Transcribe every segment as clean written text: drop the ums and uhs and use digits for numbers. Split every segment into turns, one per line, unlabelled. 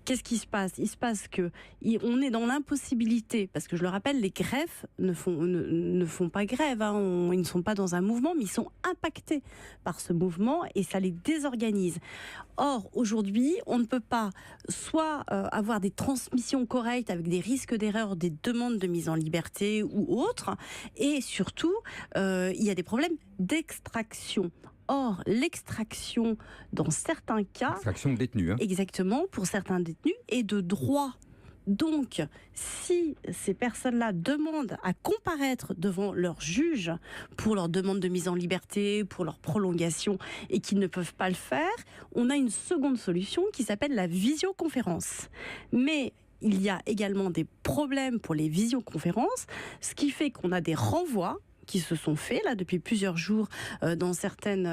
qu'est-ce qui se passe? Il se passe que on est dans l'impossibilité, parce que je le rappelle, les greffes ne font pas grève, hein, ils ne sont pas dans un mouvement, mais ils sont impactés par ce mouvement et ça les désorganise. Or, aujourd'hui, on ne peut pas soit avoir des transmissions correctes avec des risques d'erreur, des demandes de mise en liberté ou autres, et surtout, il y a des problèmes d'extraction. Or, l'extraction, dans certains cas...
Extraction de détenus.
Exactement, pour certains détenus, et de droit. Donc, si ces personnes-là demandent à comparaître devant leur juge pour leur demande de mise en liberté, pour leur prolongation, et qu'ils ne peuvent pas le faire, on a une seconde solution qui s'appelle la visioconférence. Mais il y a également des problèmes pour les visioconférences, ce qui fait qu'on a des renvois qui se sont faits là depuis plusieurs jours dans certains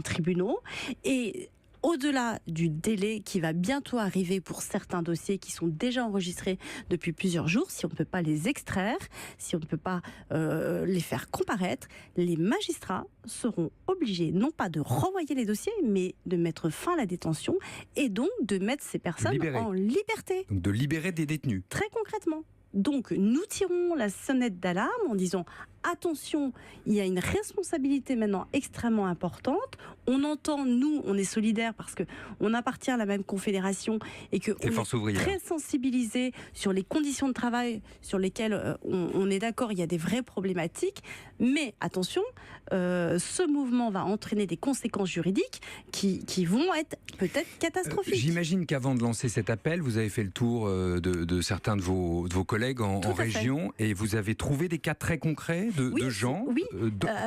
tribunaux, et au-delà du délai qui va bientôt arriver pour certains dossiers qui sont déjà enregistrés depuis plusieurs jours, si on ne peut pas les extraire, si on ne peut pas les faire comparaître, les magistrats seront obligés non pas de renvoyer les dossiers, mais de mettre fin à la détention et donc de mettre ces personnes en liberté.
Donc de libérer des détenus.
Très concrètement. Donc nous tirons la sonnette d'alarme en disant attention, il y a une responsabilité maintenant extrêmement importante. On entend, nous, on est solidaires parce qu'on appartient à la même confédération et qu'on est très sensibilisés sur les conditions de travail sur lesquelles on est d'accord, il y a des vraies problématiques. Mais attention, ce mouvement va entraîner des conséquences juridiques qui vont être peut-être catastrophiques.
J'imagine qu'avant de lancer cet appel, vous avez fait le tour de certains de vos collègues en région et vous avez trouvé des cas très concrets de gens,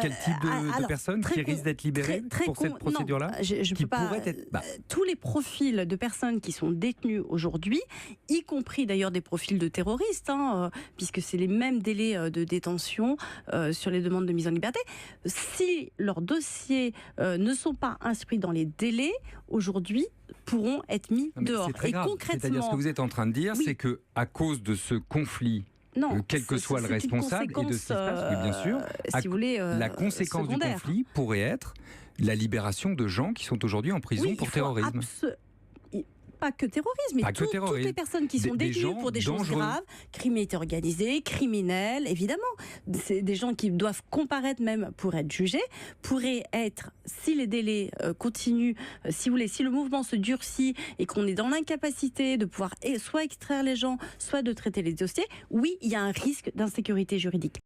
quel type de personnes qui risquent d'être libérées pour cette procédure-là?
Je peux pas. Tous les profils de personnes qui sont détenues aujourd'hui, y compris d'ailleurs des profils de terroristes, puisque c'est les mêmes délais de détention sur les demandes de mise en liberté. Si leurs dossiers ne sont pas inscrits dans les délais, aujourd'hui, pourront être mis dehors.
Et concrètement, c'est-à-dire ce que vous êtes en train de dire, c'est que à cause de ce conflit, quel que soit le responsable et de ce qui se passe, oui, bien sûr,
si vous voulez,
la conséquence du conflit pourrait être la libération de gens qui sont aujourd'hui en prison pour terrorisme.
Pas que terrorisme, mais toutes les personnes qui sont détenues pour des choses graves, criminalité organisée, criminels, évidemment. C'est des gens qui doivent comparaître même pour être jugés, pourraient être, si les délais continuent, si le mouvement se durcit et qu'on est dans l'incapacité de pouvoir soit extraire les gens, soit de traiter les dossiers, oui, il y a un risque d'insécurité juridique.